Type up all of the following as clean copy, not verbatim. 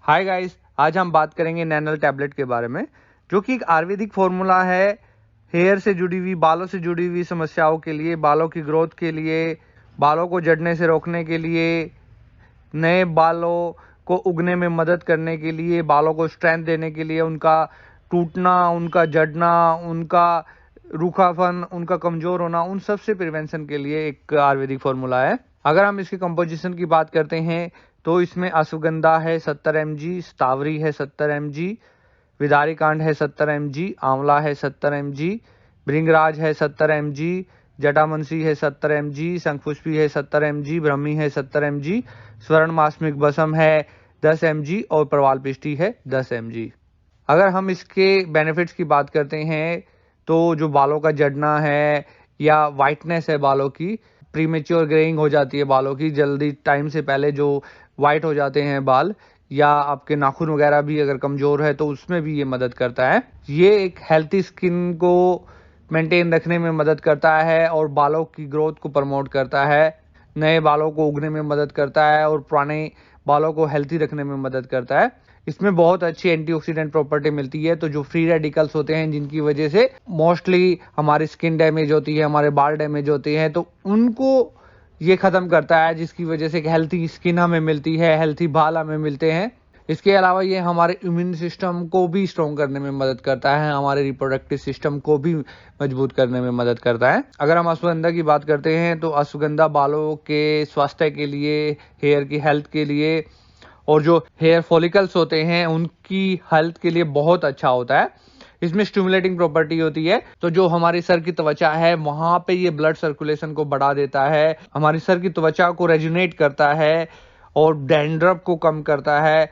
Hi guys, आज हम बात करेंगे नैनल टैबलेट के बारे में, जो कि एक आयुर्वेदिक फॉर्मूला है हेयर से जुड़ी हुई, बालों से जुड़ी हुई समस्याओं के लिए, बालों की ग्रोथ के लिए, बालों को झड़ने से रोकने के लिए, नए बालों को उगने में मदद करने के लिए, बालों को स्ट्रेंथ देने के लिए, उनका टूटना, उनका झड़ना, उनका रूखापन, उनका कमजोर होना, उन सब से प्रिवेंशन के लिए एक आयुर्वेदिक फॉर्मूला है। अगर हम इसके कंपोजिशन की बात करते हैं तो इसमें अश्वगंधा है 70 mg, स्टावरी है 70 mg, विदारी कांड है 70 mg, आंवला है 70 mg, भृंगराज है 70 mg, जटामंसी है 70 mg, शंखपुष्पी है 70 mg, ब्रह्मी है 70 mg, स्वर्ण मास्मिक बसम है 10 mg और प्रवाल पिष्टी है 10 mg। अगर हम इसके बेनिफिट्स की बात करते हैं तो जो बालों का झड़ना है या वाइटनेस है बालों की, प्रीमेच्योर ग्रेइंग हो जाती है बालों की, जल्दी टाइम से पहले जो वाइट हो जाते हैं बाल, या आपके नाखून वगैरह भी अगर कमजोर है तो उसमें भी ये मदद करता है। ये एक हेल्थी स्किन को मेंटेन रखने में मदद करता है और बालों की ग्रोथ को प्रमोट करता है, नए बालों को उगने में मदद करता है और पुराने बालों को हेल्थी रखने में मदद करता है। इसमें बहुत अच्छी एंटीऑक्सीडेंट प्रॉपर्टी मिलती है, तो जो फ्री रेडिकल्स होते हैं जिनकी वजह से मोस्टली हमारी स्किन डैमेज होती है, हमारे बाल डैमेज होते हैं, तो उनको ये खत्म करता है, जिसकी वजह से हेल्थी स्किन हमें मिलती है, हेल्थी बाल हमें मिलते हैं। इसके अलावा ये हमारे इम्यून सिस्टम को भी स्ट्रॉन्ग करने में मदद करता है, हमारे रिप्रोडक्टिव सिस्टम को भी मजबूत करने में मदद करता है। अगर हम अश्वगंधा की बात करते हैं तो अश्वगंधा बालों के स्वास्थ्य के लिए, हेयर की हेल्थ के लिए और जो हेयर फॉलिकल्स होते हैं उनकी हेल्थ के लिए बहुत अच्छा होता है। इसमें स्टिमुलेटिंग प्रॉपर्टी होती है, तो जो हमारी सर की त्वचा है वहां पे ये ब्लड सर्कुलेशन को बढ़ा देता है, हमारी सर की त्वचा को रेजुनेट करता है और डैंड्रफ को कम करता है,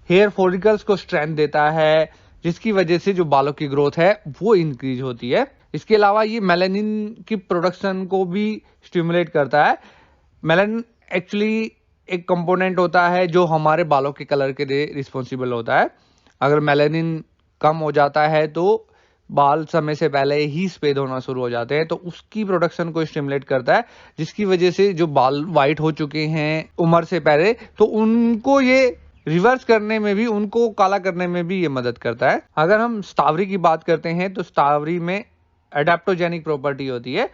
हेयर फॉलिकल्स को स्ट्रेंथ देता है, जिसकी वजह से जो बालों की ग्रोथ है वो इंक्रीज होती है। इसके अलावा ये मेलानिन की प्रोडक्शन को भी स्टिमुलेट करता है। मेलानिन एक्चुअली एक कंपोनेंट होता है जो हमारे बालों के कलर के लिए रिस्पॉन्सिबल होता है। अगर मेलानिन कम हो जाता है तो बाल समय से पहले ही सफेद होना शुरू हो जाते हैं, तो उसकी प्रोडक्शन को स्टिमुलेट करता है, जिसकी वजह से जो बाल वाइट हो चुके हैं उम्र से पहले, तो उनको ये रिवर्स करने में भी, उनको काला करने में भी ये मदद करता है। अगर हम स्टावरी की बात करते हैं तो स्टावरी में एडेप्टोजेनिक प्रॉपर्टी होती है।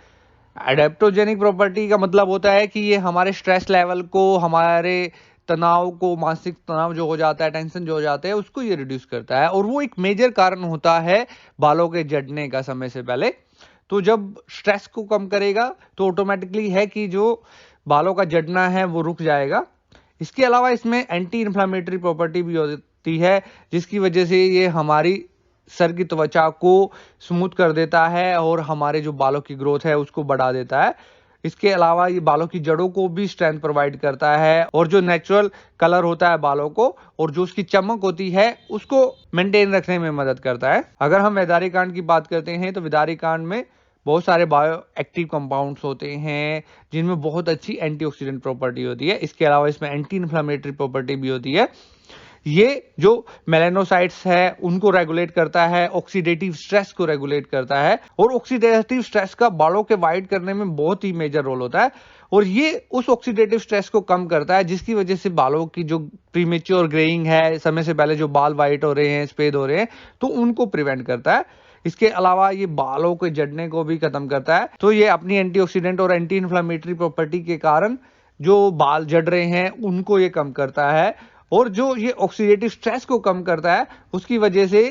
एडेप्टोजेनिक प्रॉपर्टी का मतलब होता है कि ये हमारे स्ट्रेस लेवल को, हमारे तनाव को, मानसिक तनाव जो हो जाता है, टेंशन जो हो जाता है, उसको ये रिड्यूस करता है और वो एक मेजर कारण होता है बालों के झड़ने का समय से पहले। तो जब स्ट्रेस को कम करेगा तो ऑटोमेटिकली है कि जो बालों का झड़ना है वो रुक जाएगा। इसके अलावा इसमें एंटी इन्फ्लामेटरी प्रॉपर्टी भी होती है, जिसकी वजह से ये हमारी सर की त्वचा को स्मूथ कर देता है और हमारे जो बालों की ग्रोथ है उसको बढ़ा देता है। इसके अलावा ये बालों की जड़ों को भी स्ट्रेंथ प्रोवाइड करता है और जो नेचुरल कलर होता है बालों को और जो उसकी चमक होती है उसको मेंटेन रखने में मदद करता है। अगर हम विदारी कांड की बात करते हैं तो विदारी कांड में बहुत सारे बायो एक्टिव कंपाउंड्स होते हैं जिनमें बहुत अच्छी एंटीऑक्सीडेंट प्रॉपर्टी होती है। इसके अलावा इसमें एंटी इन्फ्लामेटरी प्रॉपर्टी भी होती है। ये जो मेलानोसाइट्स है उनको रेगुलेट करता है, ऑक्सीडेटिव स्ट्रेस को रेगुलेट करता है, और ऑक्सीडेटिव स्ट्रेस का बालों के वाइट करने में बहुत ही मेजर रोल होता है और ये उस ऑक्सीडेटिव स्ट्रेस को कम करता है, जिसकी वजह से बालों की जो प्रीमेच्योर ग्रेइंग है, समय से पहले जो बाल वाइट हो रहे हैं, सफेद हो रहे हैं, तो उनको प्रिवेंट करता है। इसके अलावा ये बालों के झड़ने को भी खत्म करता है। तो ये अपनी एंटीऑक्सीडेंट और एंटी इन्फ्लामेटरी प्रॉपर्टी के कारण जो बाल झड़ रहे हैं उनको ये कम करता है और जो ये ऑक्सीडेटिव स्ट्रेस को कम करता है, उसकी वजह से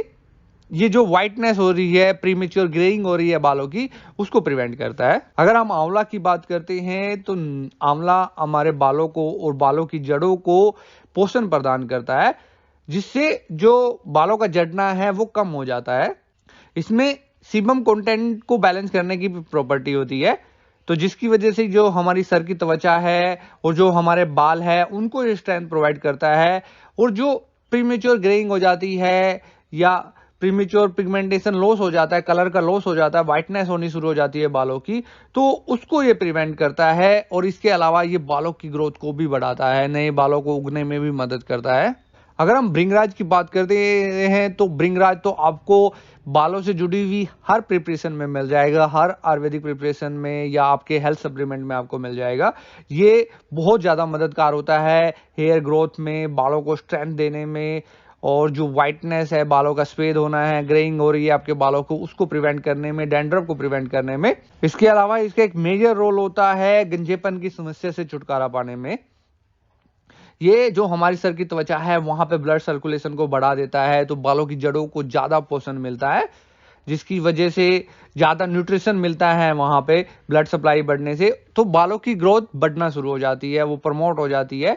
ये जो व्हाइटनेस हो रही है, प्रीमेच्योर ग्रेइंग हो रही है बालों की, उसको प्रिवेंट करता है। अगर हम आंवला की बात करते हैं तो आंवला हमारे बालों को और बालों की जड़ों को पोषण प्रदान करता है, जिससे जो बालों का झड़ना है वो कम हो जाता है। इसमें सीबम कंटेंट को बैलेंस करने की प्रॉपर्टी होती है, तो जिसकी वजह से जो हमारी सर की त्वचा है और जो हमारे बाल है उनको ये स्ट्रेंथ प्रोवाइड करता है, और जो प्रीमेच्योर ग्रेइंग हो जाती है या प्रीमेच्योर पिगमेंटेशन लॉस हो जाता है, कलर का लॉस हो जाता है, व्हाइटनेस होनी शुरू हो जाती है बालों की, तो उसको ये प्रिवेंट करता है। और इसके अलावा ये बालों की ग्रोथ को भी बढ़ाता है, नए बालों को उगने में भी मदद करता है। अगर हम भृंगराज की बात करते हैं तो भृंगराज तो आपको बालों से जुड़ी हुई हर प्रिपरेशन में मिल जाएगा, हर आयुर्वेदिक प्रिपरेशन में या आपके हेल्थ सप्लीमेंट में आपको मिल जाएगा। ये बहुत ज़्यादा मददगार होता है हेयर ग्रोथ में, बालों को स्ट्रेंथ देने में, और जो वाइटनेस है, बालों का सफेद होना है, ग्रेइंग हो रही है आपके बालों को, उसको प्रिवेंट करने में, डैंड्रफ को प्रिवेंट करने में। इसके अलावा इसका एक मेजर रोल होता है गंजेपन की समस्या से छुटकारा पाने में। ये जो हमारी सर की त्वचा है वहां पे ब्लड सर्कुलेशन को बढ़ा देता है, तो बालों की जड़ों को ज्यादा पोषण मिलता है, जिसकी वजह से ज्यादा न्यूट्रिशन मिलता है वहां पे ब्लड सप्लाई बढ़ने से, तो बालों की ग्रोथ बढ़ना शुरू हो जाती है, वो प्रमोट हो जाती है।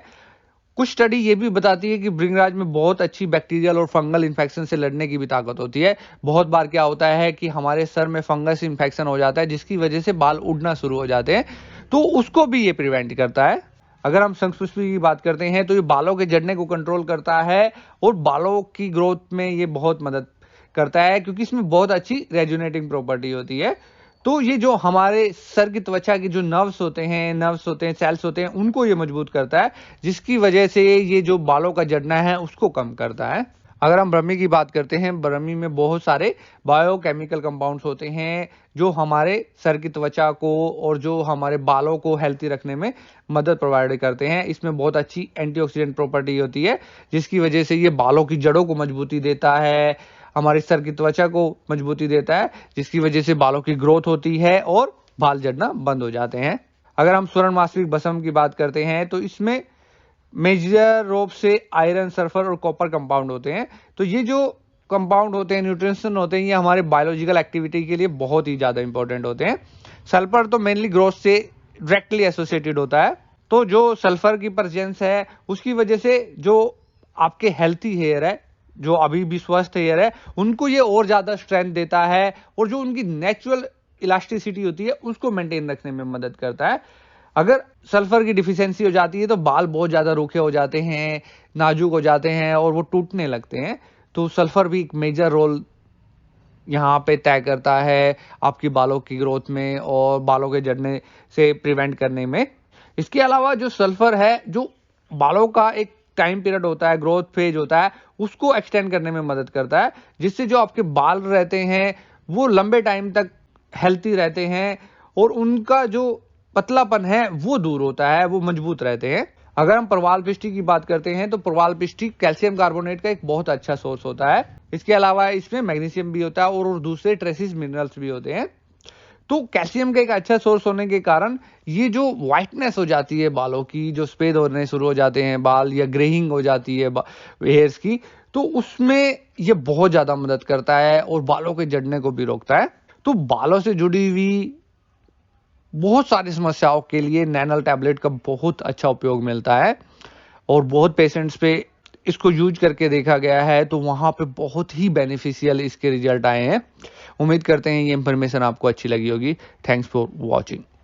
कुछ स्टडी ये भी बताती है कि भृंगराज में बहुत अच्छी बैक्टीरियल और फंगल इन्फेक्शन से लड़ने की भी ताकत होती है। बहुत बार क्या होता है कि हमारे सर में फंगस इन्फेक्शन हो जाता है, जिसकी वजह से बाल उड़ना शुरू हो जाते हैं, तो उसको भी ये प्रिवेंट करता है। अगर हम शंखपुष्पी की बात करते हैं तो ये बालों के झड़ने को कंट्रोल करता है और बालों की ग्रोथ में ये बहुत मदद करता है, क्योंकि इसमें बहुत अच्छी रेजुनेटिंग प्रॉपर्टी होती है। तो ये जो हमारे सर की त्वचा के जो नर्व्स होते हैं, सेल्स होते हैं, उनको ये मजबूत करता है, जिसकी वजह से ये जो बालों का झड़ना है उसको कम करता है। अगर हम ब्रह्मी की बात करते हैं, ब्रह्मी में बहुत सारे बायोकेमिकल कंपाउंड्स होते हैं जो हमारे सर की त्वचा को और जो हमारे बालों को हेल्थी रखने में मदद प्रोवाइड करते हैं। इसमें बहुत अच्छी एंटीऑक्सीडेंट प्रॉपर्टी होती है, जिसकी वजह से ये बालों की जड़ों को मजबूती देता है, हमारे सर की त्वचा को मजबूती देता है, जिसकी वजह से बालों की ग्रोथ होती है और बाल झड़ना बंद हो जाते हैं। अगर हम स्वर्णमास्विक भस्म की बात करते हैं तो इसमें मेजर रूप से आयरन, सल्फर और कॉपर कंपाउंड होते हैं। तो ये जो कंपाउंड होते हैं, न्यूट्रिशन होते हैं, ये हमारे बायोलॉजिकल एक्टिविटी के लिए बहुत ही ज्यादा इंपॉर्टेंट होते हैं। सल्फर तो मेनली ग्रोथ से डायरेक्टली एसोसिएटेड होता है, तो जो सल्फर की प्रेजेंस है उसकी वजह से जो आपके हेल्थी हेयर है, जो अभी भी स्वस्थ हेयर है, उनको ये और ज्यादा स्ट्रेंथ देता है, और जो उनकी नेचुरल इलास्टिसिटी होती है उसको मेंटेन रखने में मदद करता है। अगर सल्फर की डिफिशियंसी हो जाती है तो बाल बहुत ज्यादा रूखे हो जाते हैं, नाजुक हो जाते हैं और वो टूटने लगते हैं। तो सल्फर भी एक मेजर रोल यहाँ पे तय करता है आपकी बालों की ग्रोथ में और बालों के झड़ने से प्रिवेंट करने में। इसके अलावा जो सल्फर है, जो बालों का एक टाइम पीरियड होता है, ग्रोथ फेज होता है, उसको एक्सटेंड करने में मदद करता है, जिससे जो आपके बाल रहते हैं वो लंबे टाइम तक हेल्थी रहते हैं और उनका जो पतलापन है वो दूर होता है, वो मजबूत रहते हैं। अगर हम प्रवाल पिष्टी की बात करते हैं तो प्रवाल पिष्टी कैल्शियम कार्बोनेट का एक बहुत अच्छा सोर्स होता है। इसके अलावा इसमें मैग्नीशियम भी होता है और दूसरे ट्रेसिस मिनरल्स भी होते हैं। तो कैल्शियम का एक अच्छा सोर्स होने के कारण ये जो व्हाइटनेस हो जाती है बालों की, जो सफेद होने शुरू हो जाते हैं बाल या ग्रेइंग हो जाती है हेयर्स की, तो उसमें ये बहुत ज्यादा मदद करता है और बालों के झड़ने को भी रोकता है। तो बालों से जुड़ी हुई बहुत सारी समस्याओं के लिए नैनल टैबलेट का बहुत अच्छा उपयोग मिलता है और बहुत पेशेंट्स पे इसको यूज करके देखा गया है, तो वहां पे बहुत ही बेनिफिशियल इसके रिजल्ट आए हैं। उम्मीद करते हैं ये इंफॉर्मेशन आपको अच्छी लगी होगी। Thanks for watching.